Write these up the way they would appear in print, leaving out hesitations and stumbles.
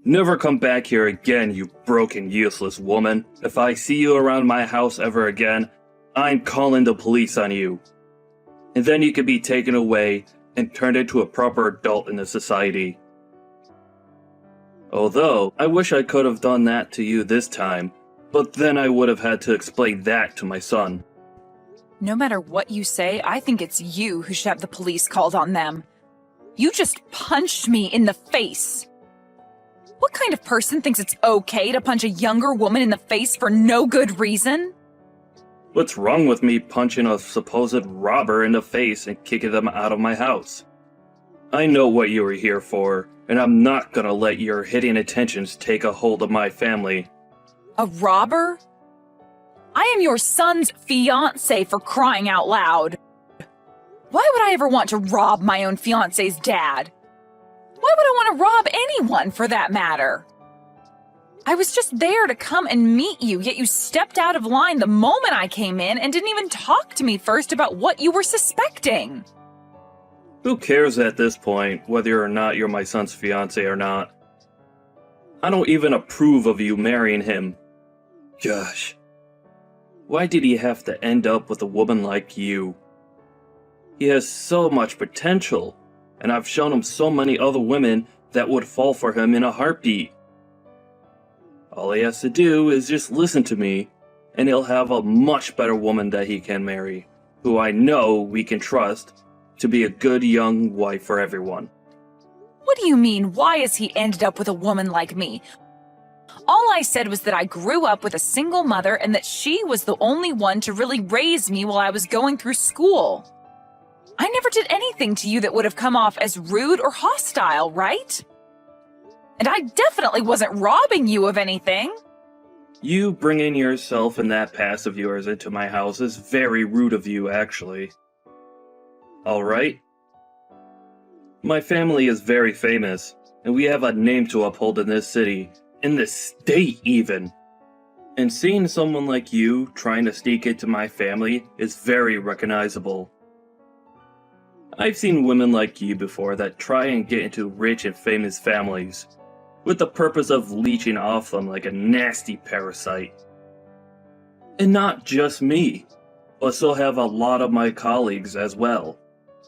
Never come back here again, you broken, useless woman. If I see you around my house ever again, I'm calling the police on you. And then you could be taken away and turned into a proper adult in the society. Although, I wish I could have done that to you this time, but then I would have had to explain that to my son. No matter what you say, I think it's you who should have the police called on them. You just punched me in the face. What kind of person thinks it's okay to punch a younger woman in the face for no good reason? What's wrong with me punching a supposed robber in the face and kicking them out of my house? I know what you were here for, and I'm not gonna let your hitting attentions take a hold of my family. A robber? I am your son's fiancé, for crying out loud. Why would I ever want to rob my own fiancé's dad? Why would I want to rob anyone, for that matter? I was just there to come and meet you, yet you stepped out of line the moment I came in and didn't even talk to me first about what you were suspecting. Who cares at this point, whether or not you're my son's fiancé or not? I don't even approve of you marrying him. Gosh. Why did he have to end up with a woman like you? He has so much potential, and I've shown him so many other women that would fall for him in a heartbeat. All he has to do is just listen to me, and he'll have a much better woman that he can marry, who I know we can trust to be a good young wife for everyone. What do you mean, why has he ended up with a woman like me? All I said was that I grew up with a single mother and that she was the only one to really raise me while I was going through school. I never did anything to you that would have come off as rude or hostile, right? And I definitely wasn't robbing you of anything. You bringing yourself and that past of yours into my house is very rude of you, actually. Alright? My family is very famous, and we have a name to uphold in this city, in this state even. And seeing someone like you trying to sneak into my family is very recognizable. I've seen women like you before that try and get into rich and famous families, with the purpose of leeching off them like a nasty parasite. And not just me, but so have a lot of my colleagues as well.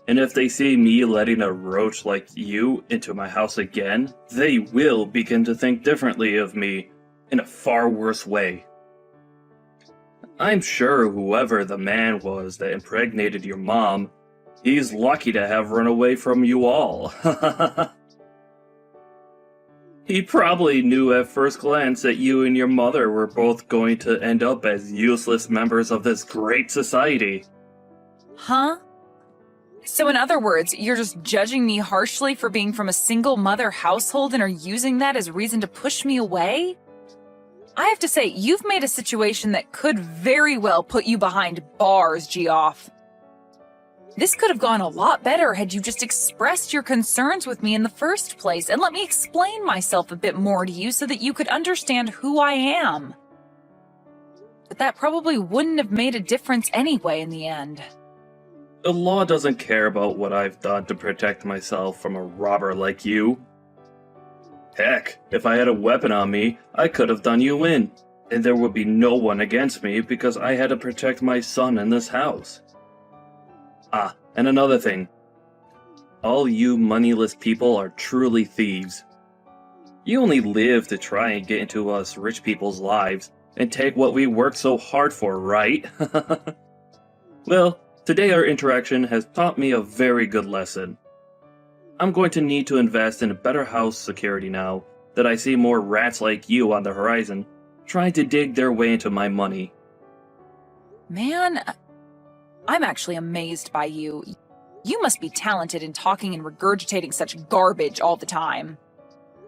And if they see me letting a roach like you into my house again, they will begin to think differently of me in a far worse way. I'm sure whoever the man was that impregnated your mom, he's lucky to have run away from you all. He probably knew at first glance that you and your mother were both going to end up as useless members of this great society. Huh? So in other words, you're just judging me harshly for being from a single mother household and are using that as reason to push me away? I have to say, you've made a situation that could very well put you behind bars, Geoff. This could have gone a lot better had you just expressed your concerns with me in the first place and let me explain myself a bit more to you so that you could understand who I am. But that probably wouldn't have made a difference anyway in the end. The law doesn't care about what I've done to protect myself from a robber like you. Heck, if I had a weapon on me, I could have done you in, and there would be no one against me because I had to protect my son in this house. Ah, and another thing. All you moneyless people are truly thieves. You only live to try and get into us rich people's lives and take what we worked so hard for, right? Well, today our interaction has taught me a very good lesson. I'm going to need to invest in better house security now that I see more rats like you on the horizon trying to dig their way into my money. Man, I'm actually amazed by you. You must be talented in talking and regurgitating such garbage all the time.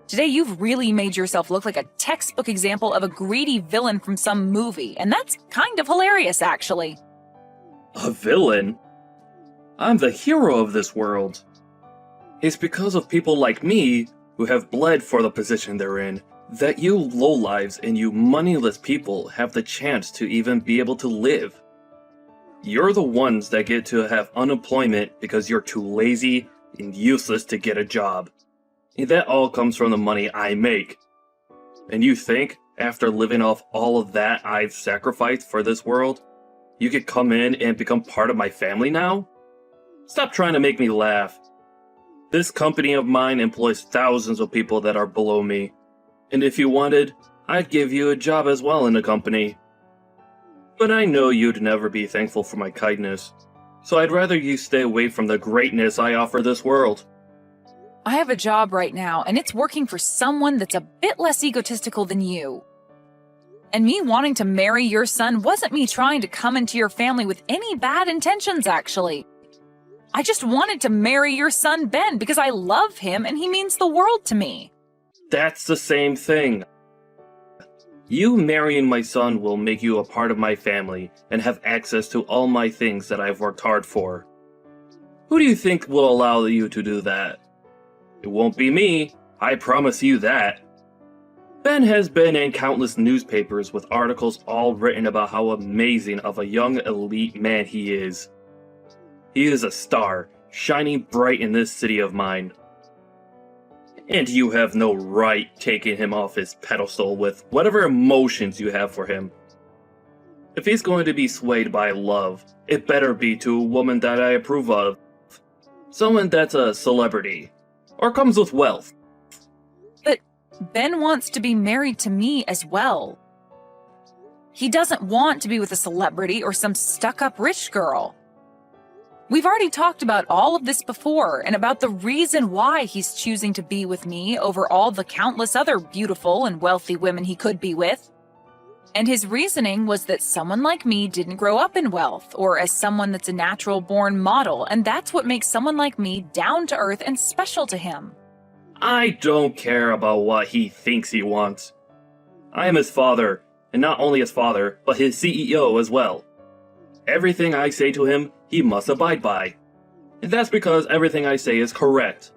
Today you've really made yourself look like a textbook example of a greedy villain from some movie, and that's kind of hilarious, actually. A villain? I'm the hero of this world. It's because of people like me, who have bled for the position they're in, that you lowlives and you moneyless people have the chance to even be able to live. You're the ones that get to have unemployment because you're too lazy and useless to get a job. That all comes from the money I make. And you think, after living off all of that I've sacrificed for this world, you could come in and become part of my family now? Stop trying to make me laugh. This company of mine employs thousands of people that are below me. And if you wanted, I'd give you a job as well in the company. But I know you'd never be thankful for my kindness, so I'd rather you stay away from the greatness I offer this world. I have a job right now, and it's working for someone that's a bit less egotistical than you. And me wanting to marry your son wasn't me trying to come into your family with any bad intentions, actually. I just wanted to marry your son, Ben, because I love him and he means the world to me. That's the same thing. You marrying my son will make you a part of my family and have access to all my things that I've worked hard for. Who do you think will allow you to do that? It won't be me, I promise you that. Ben has been in countless newspapers with articles all written about how amazing of a young elite man he is. He is a star, shining bright in this city of mine. And you have no right taking him off his pedestal with whatever emotions you have for him. If he's going to be swayed by love, it better be to a woman that I approve of. Someone that's a celebrity, or comes with wealth. But Ben wants to be married to me as well. He doesn't want to be with a celebrity or some stuck-up rich girl. We've already talked about all of this before and about the reason why he's choosing to be with me over all the countless other beautiful and wealthy women he could be with. And his reasoning was that someone like me didn't grow up in wealth or as someone that's a natural-born model, and that's what makes someone like me down to earth and special to him. I don't care about what he thinks he wants. I am his father, and not only his father, but his CEO as well. Everything I say to him, he must abide by. And that's because everything I say is correct.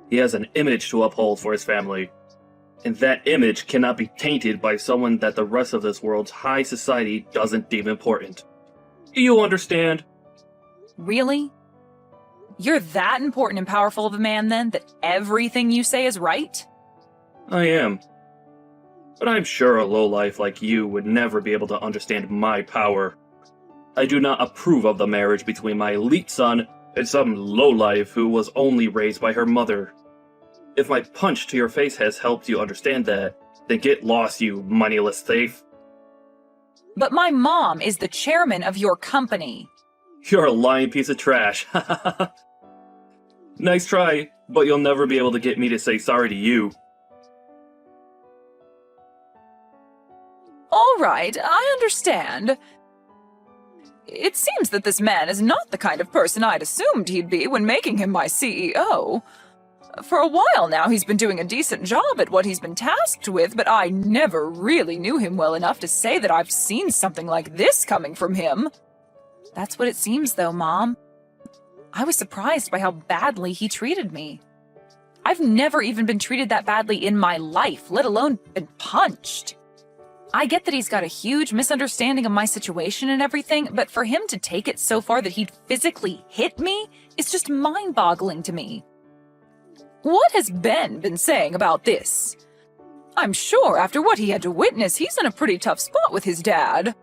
He has an image to uphold for his family. And that image cannot be tainted by someone that the rest of this world's high society doesn't deem important. Do you understand? Really? You're that important and powerful of a man, then, that everything you say is right? I am. But I'm sure a lowlife like you would never be able to understand my power. I do not approve of the marriage between my elite son and some lowlife who was only raised by her mother. If my punch to your face has helped you understand that, then get lost, you moneyless thief. But my mom is the chairman of your company. You're a lying piece of trash. Nice try, but you'll never be able to get me to say sorry to you. All right, I understand. It seems that this man is not the kind of person I'd assumed he'd be when making him my CEO. For a while now, he's been doing a decent job at what he's been tasked with, but I never really knew him well enough to say that I've seen something like this coming from him. That's what it seems, though, Mom. I was surprised by how badly he treated me. I've never even been treated that badly in my life, let alone been punched. I get that he's got a huge misunderstanding of my situation and everything, but for him to take it so far that he'd physically hit me is just mind-boggling to me. What has Ben been saying about this? I'm sure after what he had to witness, he's in a pretty tough spot with his dad.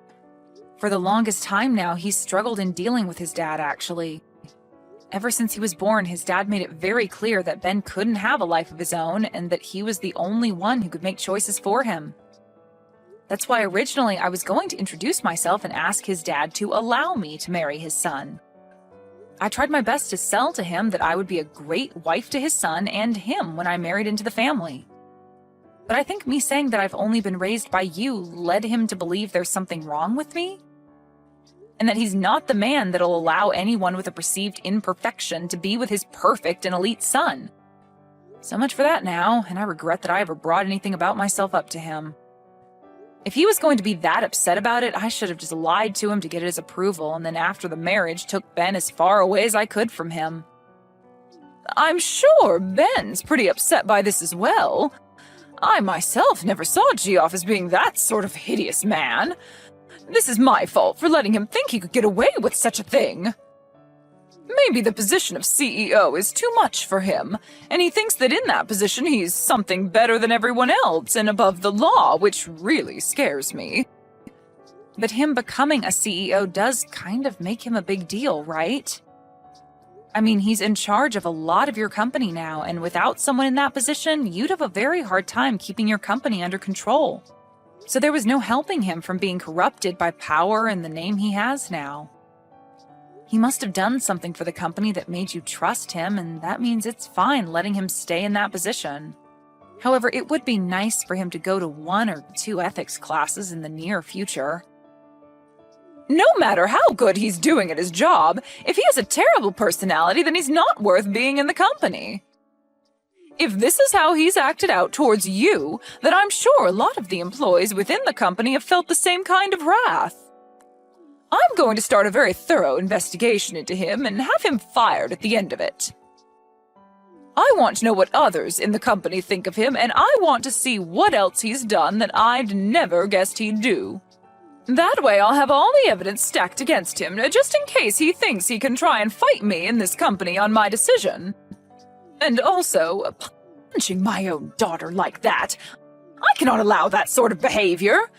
For the longest time now, he's struggled in dealing with his dad, actually. Ever since he was born, his dad made it very clear that Ben couldn't have a life of his own and that he was the only one who could make choices for him. That's why originally I was going to introduce myself and ask his dad to allow me to marry his son. I tried my best to sell to him that I would be a great wife to his son and him when I married into the family. But I think me saying that I've only been raised by you led him to believe there's something wrong with me, and that he's not the man that'll allow anyone with a perceived imperfection to be with his perfect and elite son. So much for that now, and I regret that I ever brought anything about myself up to him. If he was going to be that upset about it, I should have just lied to him to get his approval, and then after the marriage took Ben as far away as I could from him. I'm sure Ben's pretty upset by this as well. I myself never saw Geoff as being that sort of hideous man. This is my fault for letting him think he could get away with such a thing. Maybe the position of CEO is too much for him, and he thinks that in that position he's something better than everyone else and above the law, which really scares me. But him becoming a CEO does kind of make him a big deal, right? I mean, he's in charge of a lot of your company now, and without someone in that position, you'd have a very hard time keeping your company under control. So there was no helping him from being corrupted by power and the name he has now. He must have done something for the company that made you trust him, and that means it's fine letting him stay in that position. However, it would be nice for him to go to 1 or 2 ethics classes in the near future. No matter how good he's doing at his job, if he has a terrible personality, then he's not worth being in the company. If this is how he's acted out towards you, then I'm sure a lot of the employees within the company have felt the same kind of wrath. I'm going to start a very thorough investigation into him and have him fired at the end of it. I want to know what others in the company think of him, and I want to see what else he's done that I'd never guessed he'd do. That way I'll have all the evidence stacked against him, just in case he thinks he can try and fight me in this company on my decision. And also, punching my own daughter like that. I cannot allow that sort of behavior.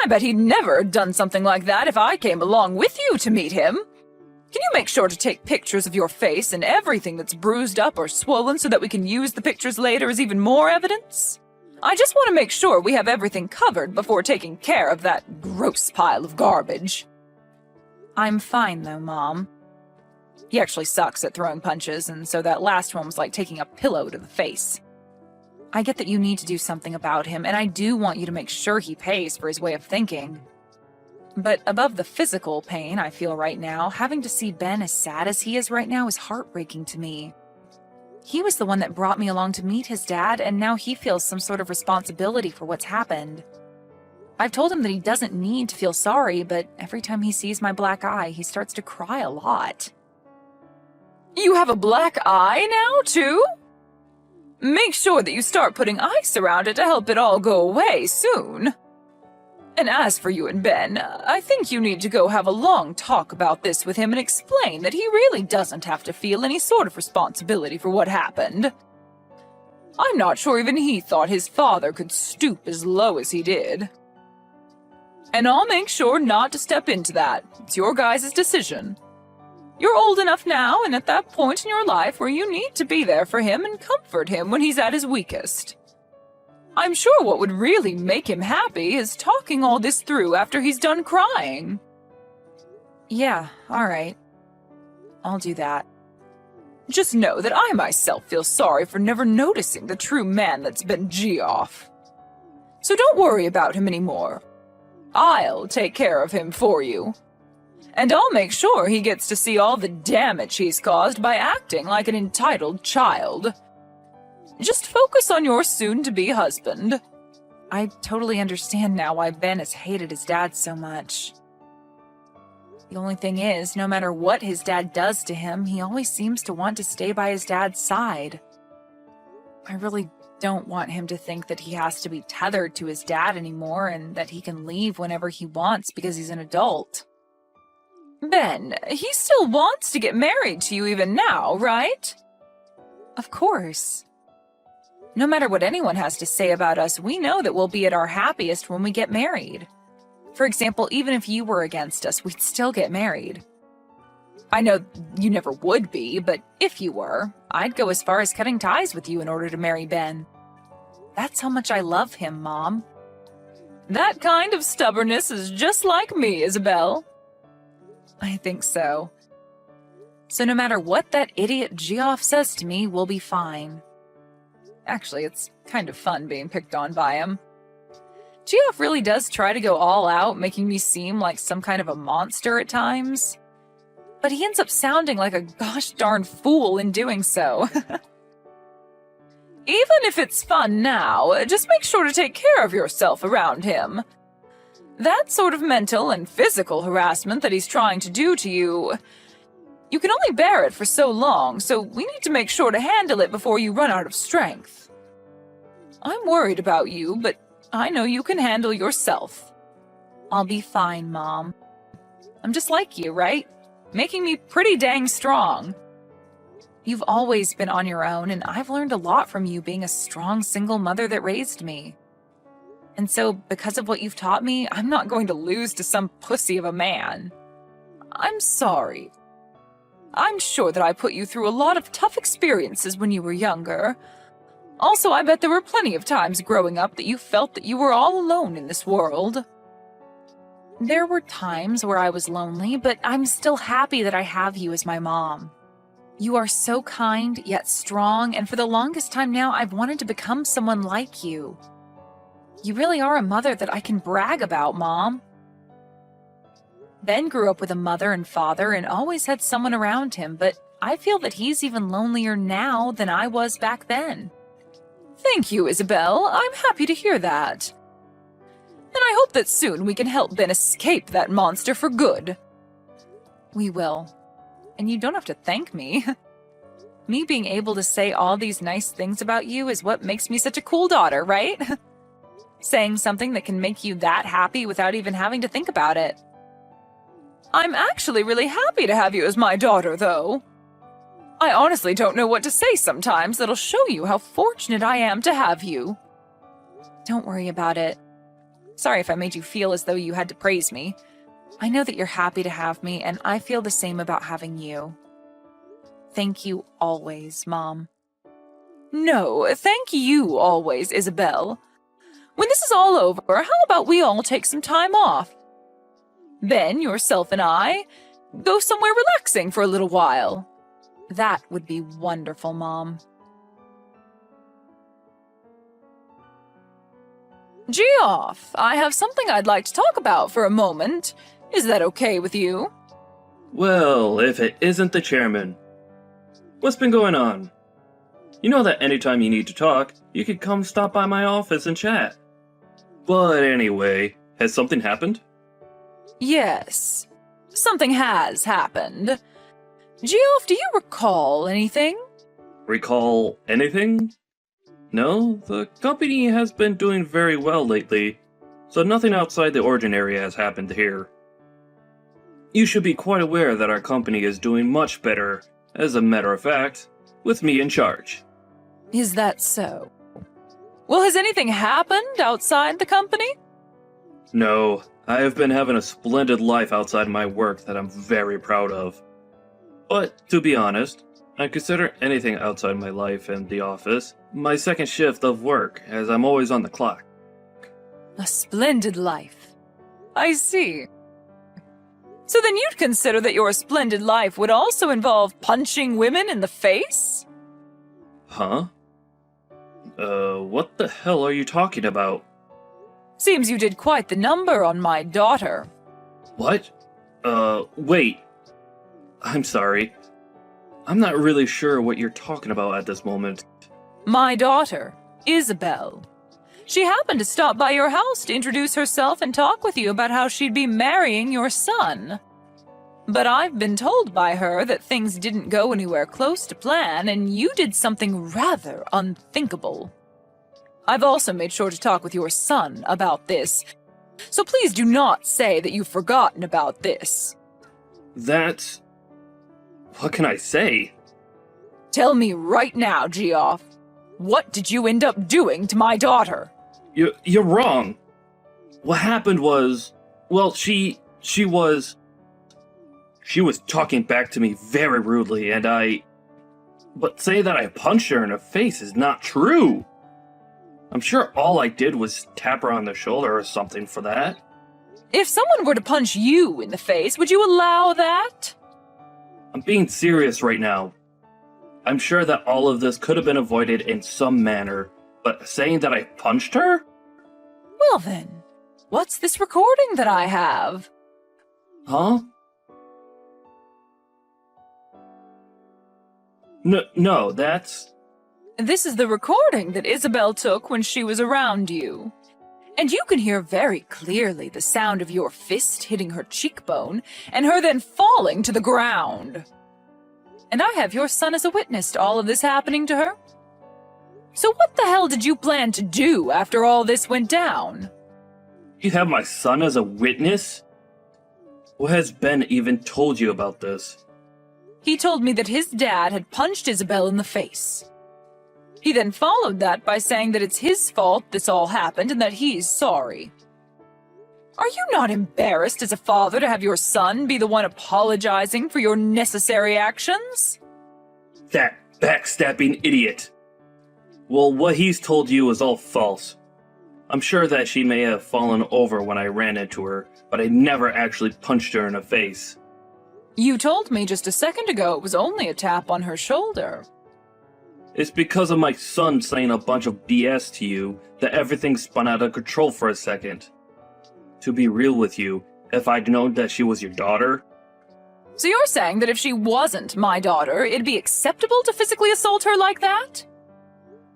I bet he'd never have done something like that if I came along with you to meet him. Can you make sure to take pictures of your face and everything that's bruised up or swollen so that we can use the pictures later as even more evidence? I just want to make sure we have everything covered before taking care of that gross pile of garbage. I'm fine though, Mom. He actually sucks at throwing punches, and so that last one was like taking a pillow to the face. I get that you need to do something about him, and I do want you to make sure he pays for his way of thinking. But above the physical pain I feel right now, having to see Ben as sad as he is right now is heartbreaking to me. He was the one that brought me along to meet his dad, and now he feels some sort of responsibility for what's happened. I've told him that he doesn't need to feel sorry, but every time he sees my black eye, he starts to cry a lot. You have a black eye now, too? Make sure that you start putting ice around it to help it all go away soon. And as for you and Ben, I think you need to go have a long talk about this with him and explain that he really doesn't have to feel any sort of responsibility for what happened. I'm not sure even he thought his father could stoop as low as he did. And I'll make sure not to step into that. It's your guys' decision. You're old enough now and at that point in your life where you need to be there for him and comfort him when he's at his weakest. I'm sure what would really make him happy is talking all this through after he's done crying. Yeah, all right. I'll do that. Just know that I myself feel sorry for never noticing the true man that's been Geoff. So don't worry about him anymore. I'll take care of him for you. And I'll make sure he gets to see all the damage he's caused by acting like an entitled child. Just focus on your soon-to-be husband. I totally understand now why Ben has hated his dad so much. The only thing is, no matter what his dad does to him, he always seems to want to stay by his dad's side. I really don't want him to think that he has to be tethered to his dad anymore and that he can leave whenever he wants because he's an adult. Ben, he still wants to get married to you even now, right? Of course. No matter what anyone has to say about us, we know that we'll be at our happiest when we get married. For example, even if you were against us, we'd still get married. I know you never would be, but if you were, I'd go as far as cutting ties with you in order to marry Ben. That's how much I love him, Mom. That kind of stubbornness is just like me, Isabel. I think so. So no matter what that idiot Geoff says to me, we'll be fine. Actually, it's kind of fun being picked on by him. Geoff really does try to go all out, making me seem like some kind of a monster at times. But he ends up sounding like a gosh darn fool in doing so. Even if it's fun now, just make sure to take care of yourself around him. That sort of mental and physical harassment that he's trying to do to you, you can only bear it for so long, so we need to make sure to handle it before you run out of strength. I'm worried about you, but I know you can handle yourself. I'll be fine, Mom. I'm just like you, right? making me pretty dang strong. You've always been on your own, and I've learned a lot from you being a strong single mother that raised me. And so, because of what you've taught me, I'm not going to lose to some pussy of a man. I'm sorry. I'm sure that I put you through a lot of tough experiences when you were younger. Also, I bet there were plenty of times growing up that you felt that you were all alone in this world. There were times where I was lonely, but I'm still happy that I have you as my mom. You are so kind, yet strong, and for the longest time now, I've wanted to become someone like you. You really are a mother that I can brag about, Mom. Ben grew up with a mother and father and always had someone around him, but I feel that he's even lonelier now than I was back then. Thank you, Isabel. I'm happy to hear that. And I hope that soon we can help Ben escape that monster for good. We will. And you don't have to thank me. Me being able to say all these nice things about you is what makes me such a cool daughter, right? Saying something that can make you that happy without even having to think about it. I'm actually really happy to have you as my daughter, though. I honestly don't know what to say sometimes that'll show you how fortunate I am to have you. Don't worry about it. Sorry if I made you feel as though you had to praise me. I know that you're happy to have me, and I feel the same about having you. Thank you always, Mom. No, thank you always, Isabel. When this is all over, how about we all take some time off? Ben, yourself, and I go somewhere relaxing for a little while. That would be wonderful, Mom. Geoff, I have something I'd like to talk about for a moment. Is that okay with you? Well, if it isn't the chairman. What's been going on? You know that anytime you need to talk, you could come stop by my office and chat. But anyway, has something happened? Yes, something has happened. Geoff, do you recall anything? Recall anything? No, the company has been doing very well lately, so nothing outside the ordinary has happened here. You should be quite aware that our company is doing much better, as a matter of fact, with me in charge. Is that so? Well, has anything happened outside the company? No, I have been having a splendid life outside my work that I'm very proud of. But, to be honest, I consider anything outside my life and the office my second shift of work, as I'm always on the clock. A splendid life. I see. So then you'd consider that your splendid life would also involve punching women in the face? Huh? What the hell are you talking about? Seems you did quite the number on my daughter. What? Wait. I'm sorry. I'm not really sure what you're talking about at this moment. My daughter, Isabel. She happened to stop by your house to introduce herself and talk with you about how she'd be marrying your son. But I've been told by her that things didn't go anywhere close to plan, and you did something rather unthinkable. I've also made sure to talk with your son about this, so please do not say that you've forgotten about this. That's... What can I say? Tell me right now, Geoff. What did you end up doing to my daughter? You're wrong. What happened was... Well, she was talking back to me very rudely, and But say that I punched her in the face is not true. I'm sure all I did was tap her on the shoulder or something for that. If someone were to punch you in the face, would you allow that? I'm being serious right now. I'm sure that all of this could have been avoided in some manner, but saying that I punched her? Well then, what's this recording that I have? Huh? No, that's... This is the recording that Isabel took when she was around you. And you can hear very clearly the sound of your fist hitting her cheekbone, and her then falling to the ground. And I have your son as a witness to all of this happening to her. So what the hell did you plan to do after all this went down? You have my son as a witness? What has Ben even told you about this? He told me that his dad had punched Isabel in the face. He then followed that by saying that it's his fault this all happened and that he's sorry. Are you not embarrassed as a father to have your son be the one apologizing for your necessary actions? That backstabbing idiot! Well, what he's told you is all false. I'm sure that she may have fallen over when I ran into her, but I never actually punched her in the face. You told me just a second ago it was only a tap on her shoulder. It's because of my son saying a bunch of BS to you that everything spun out of control for a second. To be real with you, if I'd known that she was your daughter... So you're saying that if she wasn't my daughter, it'd be acceptable to physically assault her like that?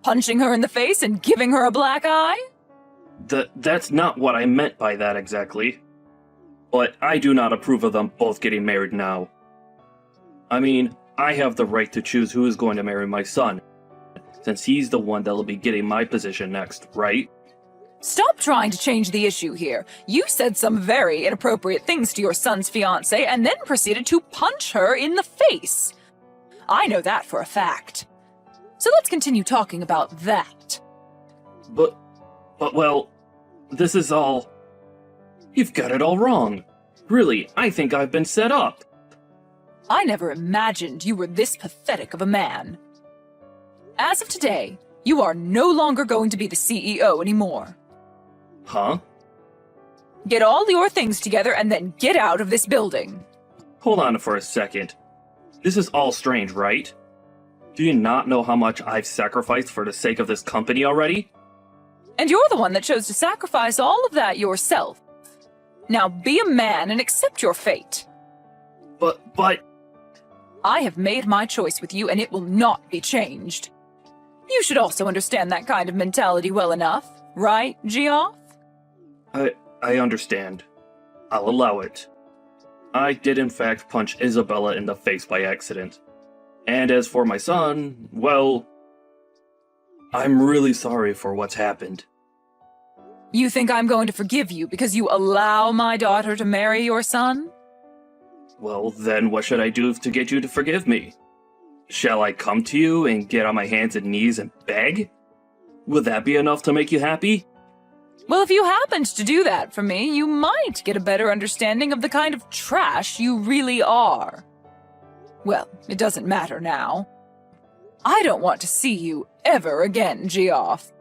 Punching her in the face and giving her a black eye? That's not what I meant by that exactly. But I do not approve of them both getting married now. I mean, I have the right to choose who is going to marry my son, since he's the one that'll be getting my position next, right? Stop trying to change the issue here. You said some very inappropriate things to your son's fiancé and then proceeded to punch her in the face. I know that for a fact. So let's continue talking about that. But well, this is all... You've got it all wrong. Really, I think I've been set up. I never imagined you were this pathetic of a man. As of today, you are no longer going to be the CEO anymore. Huh? Get all your things together and then get out of this building. Hold on for a second. This is all strange, right? Do you not know how much I've sacrificed for the sake of this company already? And you're the one that chose to sacrifice all of that yourself. Now be a man and accept your fate. But... I have made my choice with you and it will not be changed. You should also understand that kind of mentality well enough, right, Geoff? I understand. I'll allow it. I did in fact punch Isabella in the face by accident. And as for my son, well... I'm really sorry for what's happened. You think I'm going to forgive you because you allow my daughter to marry your son? Well, then what should I do to get you to forgive me? Shall I come to you and get on my hands and knees and beg? Would that be enough to make you happy? Well, if you happened to do that for me, you might get a better understanding of the kind of trash you really are. Well, it doesn't matter now. I don't want to see you ever again, Geoff.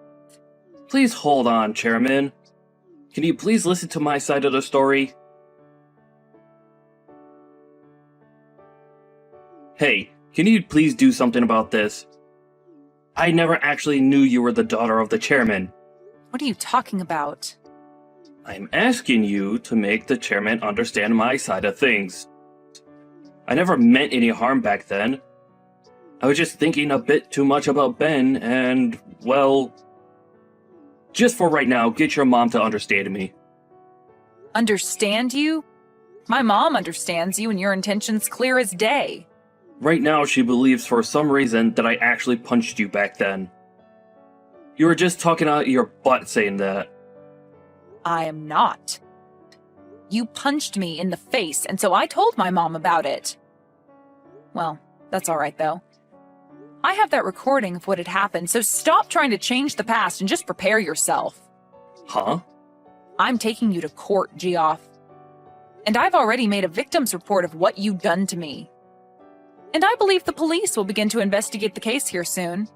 Please hold on, Chairman. Can you please listen to my side of the story? Hey, can you please do something about this? I never actually knew you were the daughter of the chairman. What are you talking about? I'm asking you to make the chairman understand my side of things. I never meant any harm back then. I was just thinking a bit too much about Ben and, well... Just for right now, get your mom to understand me. Understand you? My mom understands you and your intentions clear as day. Right now, she believes for some reason that I actually punched you back then. You were just talking out your butt saying that. I am not. You punched me in the face, and so I told my mom about it. Well, that's all right, though. I have that recording of what had happened, so stop trying to change the past and just prepare yourself. Huh? I'm taking you to court, Geoff. And I've already made a victim's report of what you've done to me. And I believe the police will begin to investigate the case here soon.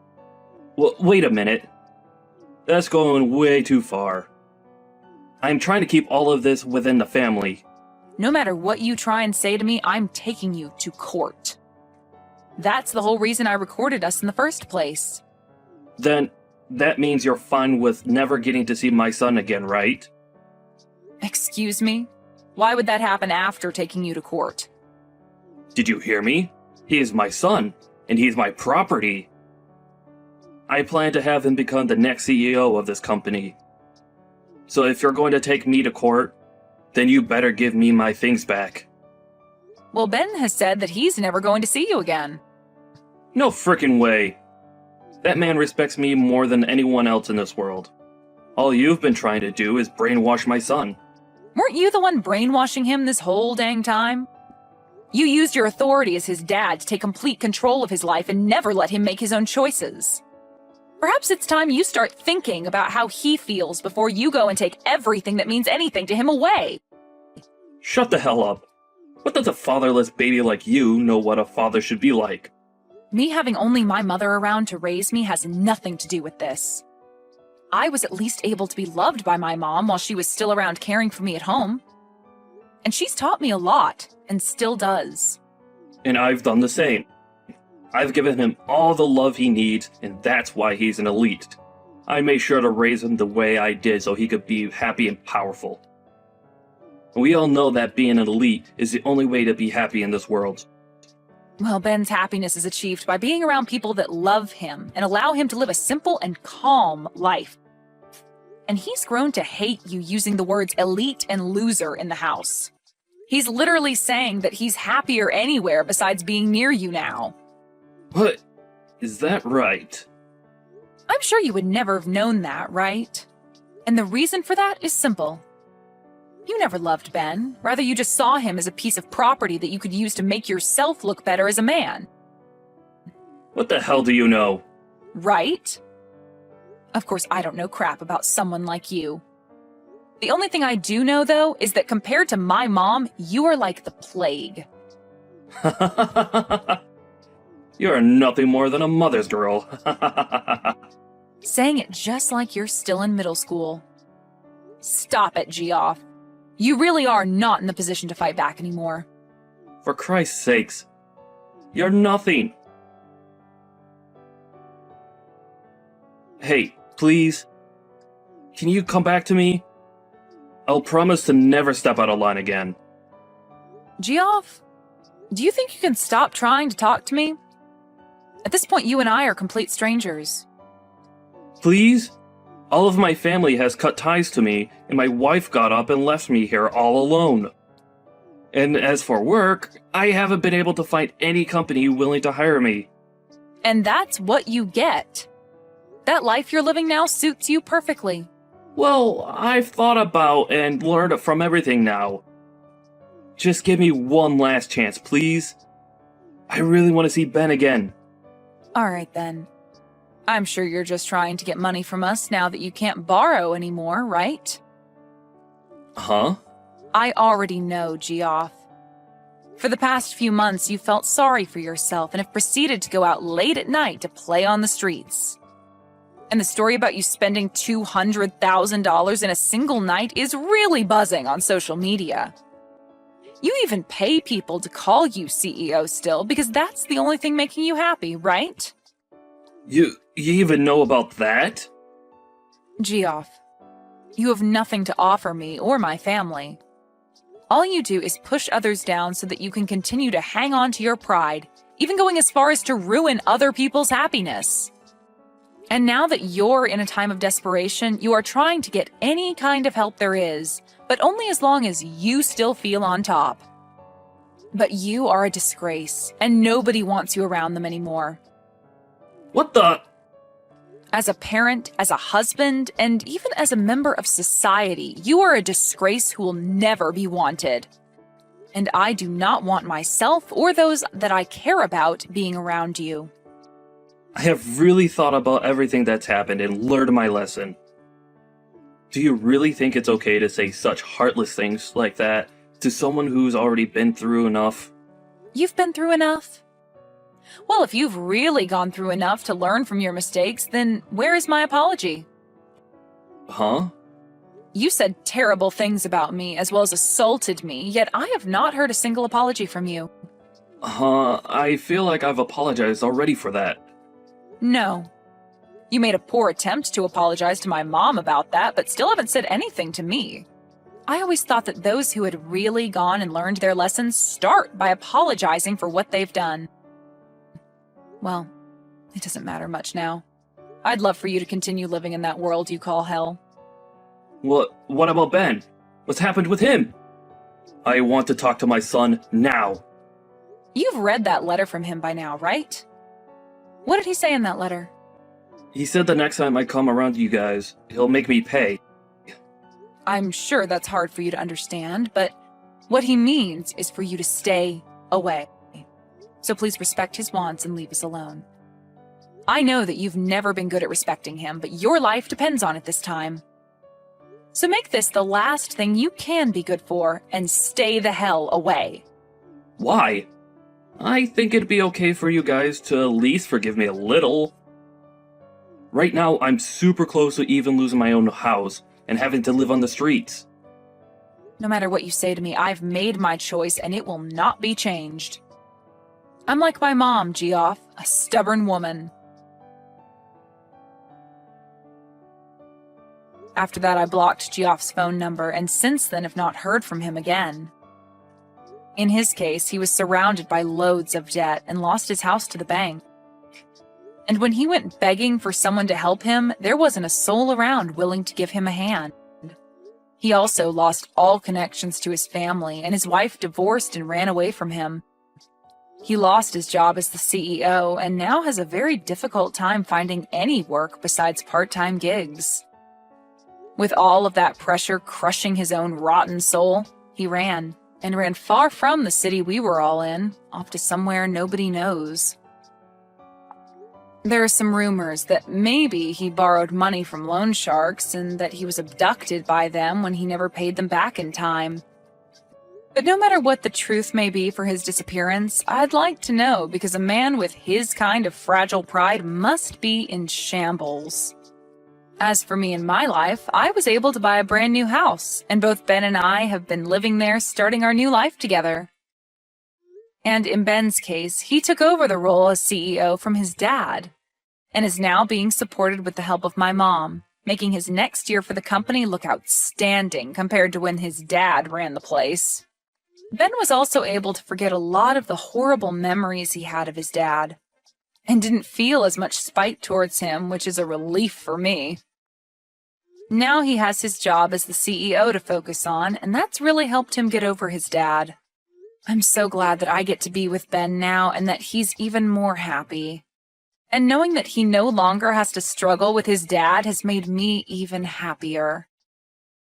Well, wait a minute. That's going way too far. I'm trying to keep all of this within the family. No matter what you try and say to me, I'm taking you to court. That's the whole reason I recorded us in the first place. Then, that means you're fine with never getting to see my son again, right? Excuse me? Why would that happen after taking you to court? Did you hear me? He is my son, and he's my property. I plan to have him become the next CEO of this company. So if you're going to take me to court, then you better give me my things back. Well, Ben has said that he's never going to see you again. No frickin' way. That man respects me more than anyone else in this world. All you've been trying to do is brainwash my son. Weren't you the one brainwashing him this whole dang time? You used your authority as his dad to take complete control of his life and never let him make his own choices. Perhaps it's time you start thinking about how he feels before you go and take everything that means anything to him away. Shut the hell up. What does a fatherless baby like you know what a father should be like? Me having only my mother around to raise me has nothing to do with this. I was at least able to be loved by my mom while she was still around caring for me at home. And she's taught me a lot, and still does. And I've done the same. I've given him all the love he needs, and that's why he's an elite. I made sure to raise him the way I did so he could be happy and powerful. We all know that being an elite is the only way to be happy in this world. Well, Ben's happiness is achieved by being around people that love him and allow him to live a simple and calm life. And he's grown to hate you using the words elite and loser in the house. He's literally saying that he's happier anywhere besides being near you now. What? Is that right? I'm sure you would never have known that, right? And the reason for that is simple. You never loved Ben. Rather, you just saw him as a piece of property that you could use to make yourself look better as a man. What the hell do you know? Right? Of course, I don't know crap about someone like you. The only thing I do know, though, is that compared to my mom, you are like the plague. You're nothing more than a mother's girl. Saying it just like you're still in middle school. Stop it, Geoff. You really are not in the position to fight back anymore. For Christ's sakes. You're nothing. Hey, please. Can you come back to me? I'll promise to never step out of line again. Geoff, do you think you can stop trying to talk to me? At this point, you and I are complete strangers. Please? All of my family has cut ties to me, and my wife got up and left me here all alone. And as for work, I haven't been able to find any company willing to hire me. And that's what you get. That life you're living now suits you perfectly. Well, I've thought about and learned from everything now. Just give me one last chance, please. I really want to see Ben again. All right, then. I'm sure you're just trying to get money from us now that you can't borrow anymore, right? Huh? I already know, Geoff. For the past few months, you felt sorry for yourself and have proceeded to go out late at night to play on the streets. And the story about you spending $200,000 in a single night is really buzzing on social media. You even pay people to call you CEO still because that's the only thing making you happy, right? You even know about that? Geoff, you have nothing to offer me or my family. All you do is push others down so that you can continue to hang on to your pride, even going as far as to ruin other people's happiness. And now that you're in a time of desperation, you are trying to get any kind of help there is, but only as long as you still feel on top. But you are a disgrace, and nobody wants you around them anymore. What the? As a parent, as a husband, and even as a member of society, you are a disgrace who will never be wanted. And I do not want myself or those that I care about being around you. I have really thought about everything that's happened and learned my lesson. Do you really think it's okay to say such heartless things like that to someone who's already been through enough? You've been through enough? Well, if you've really gone through enough to learn from your mistakes, then where is my apology? Huh? You said terrible things about me as well as assaulted me, yet I have not heard a single apology from you. I feel like I've apologized already for that. No. You made a poor attempt to apologize to my mom about that, but still haven't said anything to me. I always thought that those who had really gone and learned their lessons start by apologizing for what they've done. Well, it doesn't matter much now. I'd love for you to continue living in that world you call hell. What about Ben? What's happened with him? I want to talk to my son now. You've read that letter from him by now, right? What did he say in that letter? He said the next time I come around you guys, he'll make me pay. I'm sure that's hard for you to understand, but what he means is for you to stay away. So please respect his wants and leave us alone. I know that you've never been good at respecting him, but your life depends on it this time. So make this the last thing you can be good for and stay the hell away. Why? I think it'd be okay for you guys to at least forgive me a little. Right now, I'm super close to even losing my own house and having to live on the streets. No matter what you say to me, I've made my choice and it will not be changed. I'm like my mom, Geoff, a stubborn woman. After that, I blocked Geoff's phone number and since then have not heard from him again. In his case, he was surrounded by loads of debt and lost his house to the bank. And when he went begging for someone to help him, there wasn't a soul around willing to give him a hand. He also lost all connections to his family, and his wife divorced and ran away from him. He lost his job as the CEO and now has a very difficult time finding any work besides part-time gigs. With all of that pressure crushing his own rotten soul, he ran far from the city we were all in, off to somewhere nobody knows. There are some rumors that maybe he borrowed money from loan sharks and that he was abducted by them when he never paid them back in time. But no matter what the truth may be for his disappearance, I'd like to know because a man with his kind of fragile pride must be in shambles. As for me and my life, I was able to buy a brand new house, and both Ben and I have been living there starting our new life together. And in Ben's case, he took over the role as CEO from his dad, and is now being supported with the help of my mom, making his next year for the company look outstanding compared to when his dad ran the place. Ben was also able to forget a lot of the horrible memories he had of his dad, and didn't feel as much spite towards him, which is a relief for me. Now he has his job as the CEO to focus on, and that's really helped him get over his dad. I'm so glad that I get to be with Ben now and that he's even more happy. And knowing that he no longer has to struggle with his dad has made me even happier.